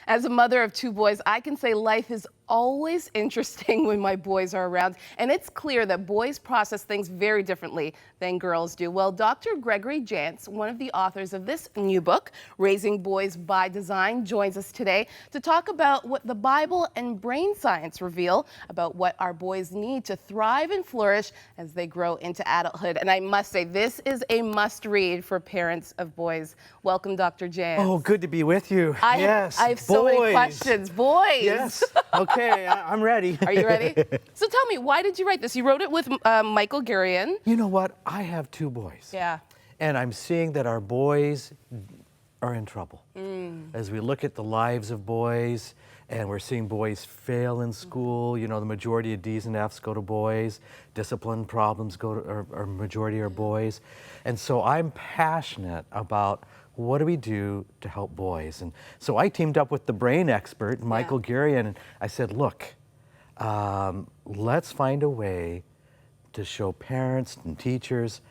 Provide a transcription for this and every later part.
As a mother of two boys, I can say life is always interesting when my boys are around, and it's clear that boys process things very differently than girls do. Well, Dr. Gregory Jantz, one of the authors of this new book, Raising Boys by Design, joins us today to talk about what the Bible and brain science reveal about what our boys need to thrive and flourish as they grow into adulthood. And I must say, this is a must-read for parents of boys. Welcome, Dr. Jantz. Oh, good to be with you. Yes, I have so many questions. Boys. Yes. Okay, I'm ready. Are you ready? So tell me, why did you write this? You wrote it with Michael Gurian. You know what? I have two boys. Yeah. And I'm seeing that our boys are in trouble. As we look at the lives of boys, and we're seeing boys fail in school. You know, the majority of D's and F's go to boys. Discipline problems go to, or majority are boys. And so I'm passionate about what do we do to help boys? And so I teamed up with the brain expert, Michael Gurian, and I said, look, let's find a way to show parents and teachers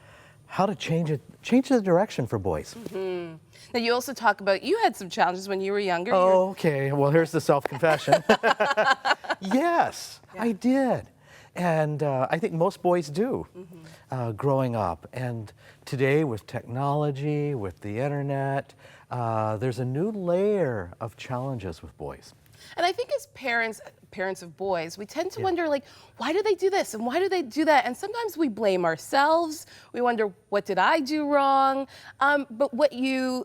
how to change the direction for boys. Now, you also talk about, you had some challenges when you were younger. Oh, okay. Well, here's the self-confession. Yes, I did. And I think most boys do growing up. And today with technology, with the internet, there's a new layer of challenges with boys. And I think as parents of boys, we tend to wonder, like, why do they do this and why do they do that? And sometimes we blame ourselves. We wonder, what did I do wrong? But what you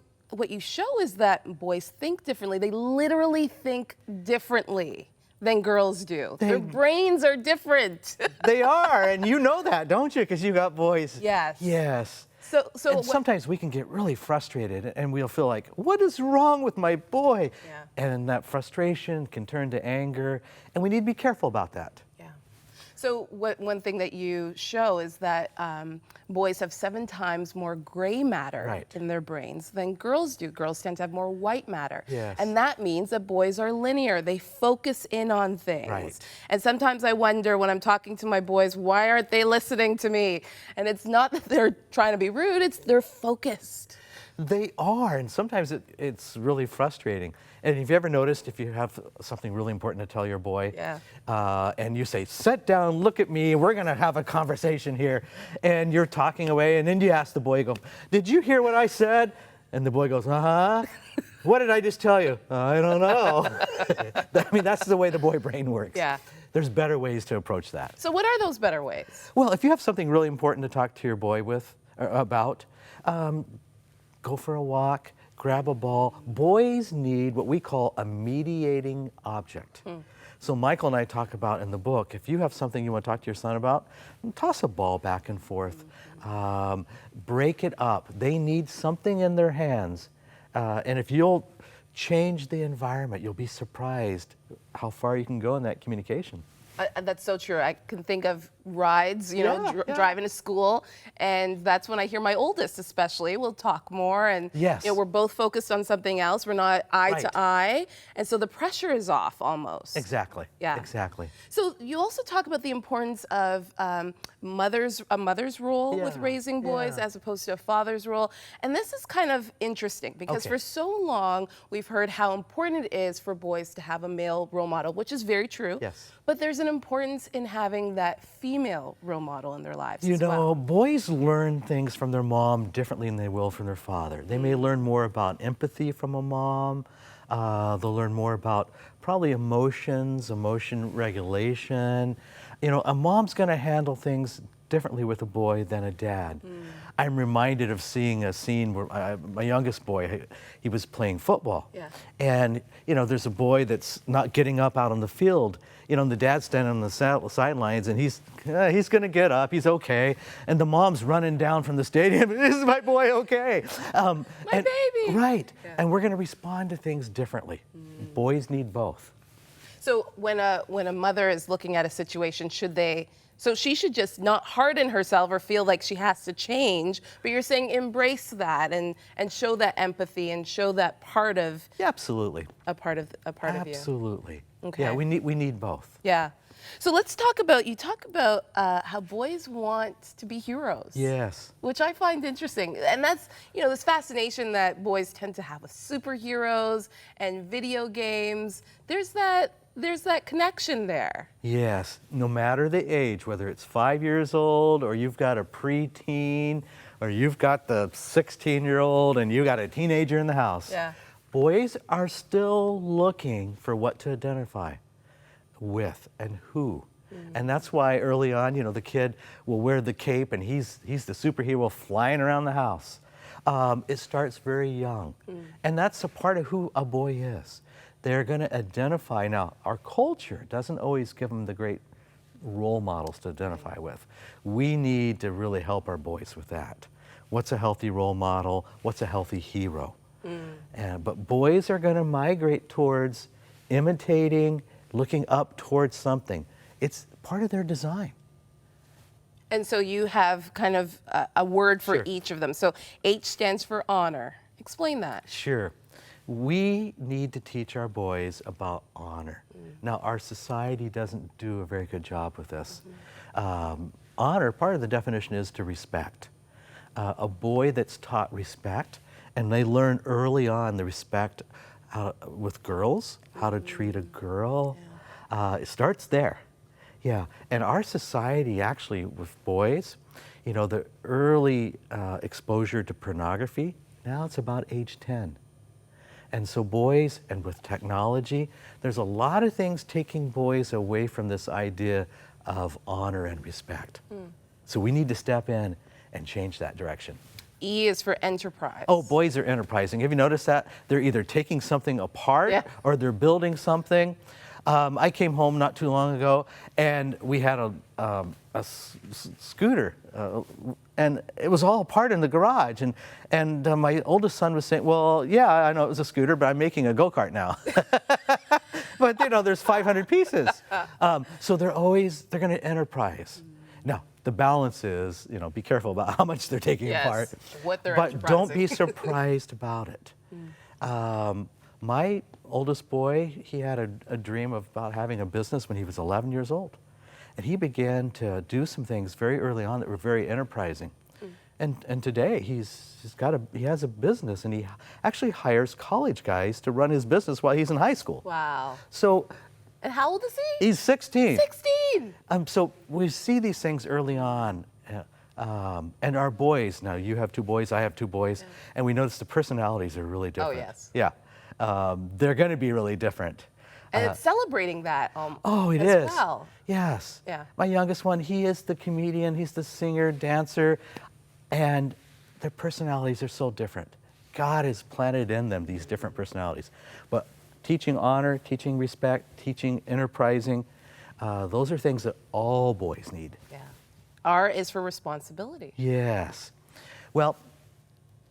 show is that boys think differently. They literally think differently than girls do. Their brains are different. They are, and you know that, don't you? Because you got boys. Yes. Yes. So and sometimes we can get really frustrated and we'll feel like, what is wrong with my boy? Yeah. And that frustration can turn to anger, and we need to be careful about that. Yeah. So one thing that you show is that boys have 7 times more gray matter in their brains than girls do. Girls tend to have more white matter. Yes. And that means that boys are linear. They focus in on things. Right. And sometimes I wonder when I'm talking to my boys, why aren't they listening to me? And it's not that they're trying to be rude, it's they're focused. They are, and sometimes it's really frustrating. And have you ever noticed if you have something really important to tell your boy, and you say, sit down, look at me, we're gonna have a conversation here, and you're talking away, and then you ask the boy, you go, did you hear what I said? And the boy goes, uh-huh. What did I just tell you? I don't know. I mean, that's the way the boy brain works. Yeah. There's better ways to approach that. So what are those better ways? Well, if you have something really important to talk to your boy about, go for a walk, grab a ball. Boys need what we call a mediating object. So Michael and I talk about in the book, if you have something you want to talk to your son about, toss a ball back and forth. Break it up. They need something in their hands. And if you'll change the environment, you'll be surprised how far you can go in that communication. That's so true. I can think of rides, driving to school, and that's when I hear my oldest especially will talk more, and we're both focused on something else. We're not eye to eye, and so the pressure is off almost. Exactly. Yeah. Exactly. So you also talk about the importance of a mother's role with raising boys as opposed to a father's role, and this is kind of interesting because for so long we've heard how important it is for boys to have a male role model, which is very true. Yes. But there's an importance in having that female role model in their lives as well. You know, well. Boys learn things from their mom differently than they will from their father. They may learn more about empathy from a mom. They'll learn more about probably emotions, emotion regulation. You know, a mom's going to handle things differently with a boy than a dad. I'm reminded of seeing a scene where my youngest boy, he was playing football. And, you know, there's a boy that's not getting up out on the field. You know, and the dad's standing on the sidelines, and he's going to get up, he's okay. And the mom's running down from the stadium, is my boy okay? My baby! Right, and we're going to respond to things differently. Boys need both. So when a mother is looking at a situation, so she should just not harden herself or feel like she has to change, but you're saying embrace that and show that empathy and show that part of absolutely a part of you. Absolutely. Okay. Yeah, we need both. Yeah. So let's talk about, you talk about how boys want to be heroes. Yes. Which I find interesting. And that's, you know, this fascination that boys tend to have with superheroes and video games. There's that connection there. Yes, no matter the age, whether it's 5 years old or you've got a preteen or you've got the 16-year-old and you got a teenager in the house. Yeah. Boys are still looking for what to identify with and who. And that's why early on, you know, the kid will wear the cape and he's the superhero flying around the house. It starts very young. And that's a part of who a boy is. They're going to identify. Now, our culture doesn't always give them the great role models to identify with. We need to really help our boys with that. What's a healthy role model? What's a healthy hero? But boys are going to migrate towards imitating, looking up towards something. It's part of their design. And so you have kind of a word for Sure. each of them. So H stands for honor. Explain that. Sure. We need to teach our boys about honor. Now, our society doesn't do a very good job with this. Honor, part of the definition is to respect. A boy that's taught respect, and they learn early on the respect with girls, how to treat a girl. It starts there. Yeah, and our society actually with boys, you know, the early exposure to pornography, now it's about age 10. And so boys, and with technology, there's a lot of things taking boys away from this idea of honor and respect. So we need to step in and change that direction. E is for enterprise. Oh, boys are enterprising. Have you noticed that? They're either taking something apart or they're building something. I came home not too long ago, and we had a scooter, and it was all apart in the garage. And my oldest son was saying, "Well, yeah, I know it was a scooter, but I'm making a go-kart now." But you know, there's 500 pieces, so they're going to enterprise. Now, the balance is, you know, be careful about how much they're taking apart. What they're but don't be enterprising. surprised about it. My oldest boy, he had a dream about having a business when he was 11 years old. And he began to do some things very early on that were very enterprising. And today he has a business, and he actually hires college guys to run his business while he's in high school. Wow. So And how old is he? he's 16. 16. So we see these things early on. And our boys, now you have 2 boys, I have 2 boys, and we notice the personalities are really different. yes. Yeah. They're going to be really different. And it's celebrating that It as is. well. Yes. Yeah. My youngest one, he is the comedian, he's the singer, dancer, and their personalities are so different. God has planted in them these different personalities. But teaching honor, teaching respect, teaching enterprising, those are things that all boys need. Yeah. R is for responsibility. Yes. Well,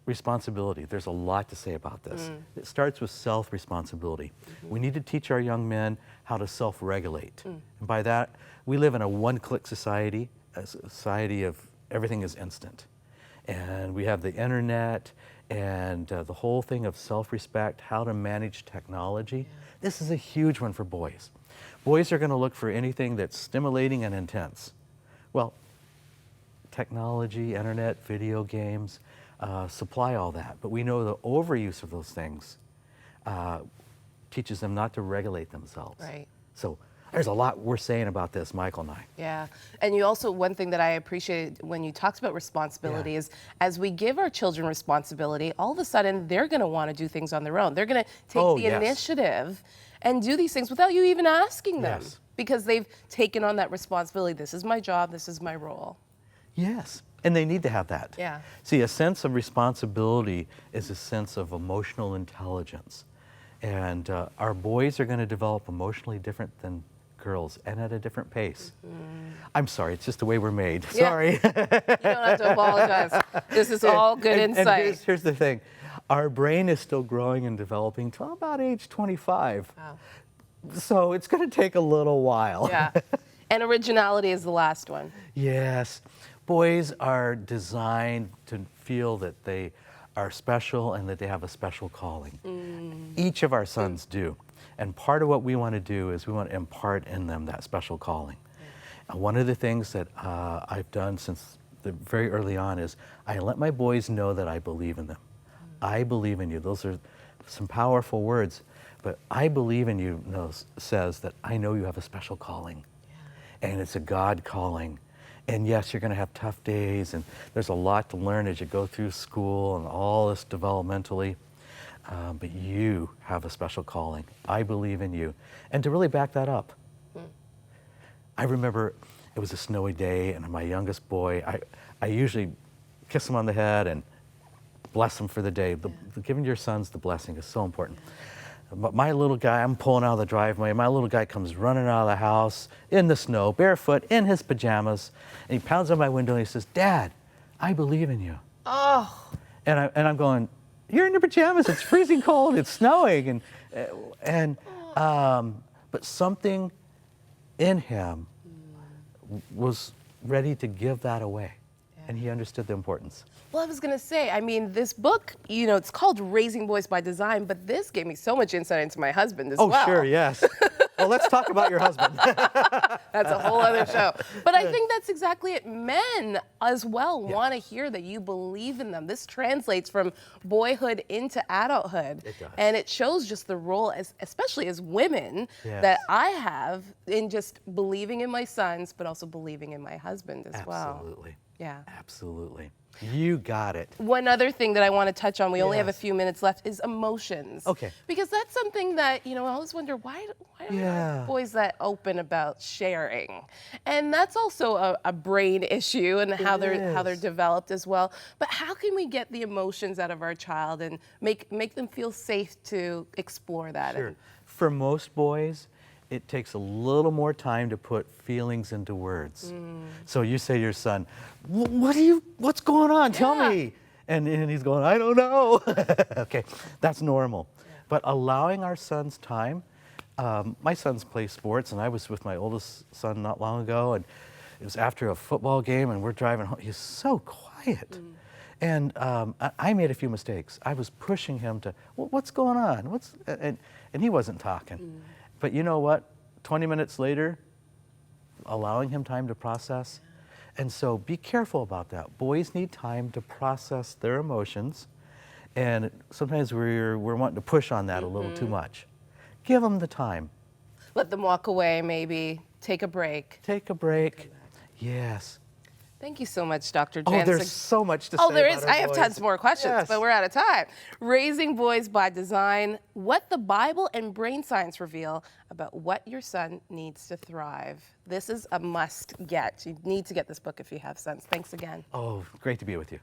responsibility, there's a lot to say about this. It starts with self-responsibility. We need to teach our young men how to self-regulate. And by that, we live in a one-click society, a society of everything is instant. And we have the internet and the whole thing of self-respect, how to manage technology. This is a huge one for boys. Boys are going to look for anything that's stimulating and intense. Well, technology, internet, video games, supply all that. But we know the overuse of those things teaches them not to regulate themselves. Right. So there's a lot we're saying about this, Michael and I. Yeah. And you also, one thing that I appreciated when you talked about responsibility is as we give our children responsibility, all of a sudden they're going to want to do things on their own. They're going to take the initiative and do these things without you even asking them because they've taken on that responsibility. This is my job. This is my role. Yes. And they need to have that. Yeah. See, a sense of responsibility is a sense of emotional intelligence. And our boys are going to develop emotionally different than girls and at a different pace. I'm sorry, it's just the way we're made. Sorry. You don't have to apologize. This is all good insight. And here's the thing. Our brain is still growing and developing till about age 25. Wow. So it's going to take a little while. Yeah. And originality is the last one. Yes. Boys are designed to feel that they are special and that they have a special calling. Each of our sons do. And part of what we want to do is we want to impart in them that special calling. And one of the things that I've done since very early on is I let my boys know that I believe in them. I believe in you. Those are some powerful words, but I believe in you says that I know you have a special calling, and it's a God calling. And yes, you're going to have tough days, and there's a lot to learn as you go through school and all this developmentally, but you have a special calling. I believe in you. And to really back that up, I remember it was a snowy day, and my youngest boy, I usually kiss him on the head and bless him for the day. Giving your sons the blessing is so important. But my little guy, I'm pulling out of the driveway, my little guy comes running out of the house in the snow, barefoot, in his pajamas, and he pounds on my window and he says, "Dad, I believe in you." Oh. And I'm going, "You're in your pajamas, it's freezing cold, it's snowing." But something in him was ready to give that away. And he understood the importance. Well, I was going to say, I mean, this book, it's called Raising Boys by Design, but this gave me so much insight into my husband as well. Oh, sure, yes. Well, let's talk about your husband. That's a whole other show. But I think that's exactly it. Men as well want to hear that you believe in them. This translates from boyhood into adulthood. It does. And it shows just the role, especially as women, that I have in just believing in my sons, but also believing in my husband as well. Absolutely. Yeah. Absolutely. You got it. One other thing that I want to touch on, we only have a few minutes left, is emotions. Okay. Because that's something that, I always wonder, why are boys that open about sharing? And that's also a brain issue and how they're developed as well. But how can we get the emotions out of our child and make them feel safe to explore that? Sure. For most boys, it takes a little more time to put feelings into words. So you say to your son, what's going on? Tell me. And he's going, I don't know. Okay, that's normal. But allowing our sons time, my sons play sports, and I was with my oldest son not long ago, and it was after a football game, and we're driving home. He's so quiet. And I made a few mistakes. I was pushing him to, what's going on? And he wasn't talking. But you know what? 20 minutes later, allowing him time to process. And so be careful about that. Boys need time to process their emotions. And sometimes we're wanting to push on that a little too much. Give them the time. Let them walk away, maybe. Take a break. Take a break. Yes. Thank you so much, Dr. Jantz. Oh, there's so much to say. Oh, there is. About our I have boys. tons more questions, Yes. but we're out of time. Raising Boys by Design, what the Bible and brain science reveal about what your son needs to thrive. This is a must get. You need to get this book if you have sons. Thanks again. Oh, great to be with you.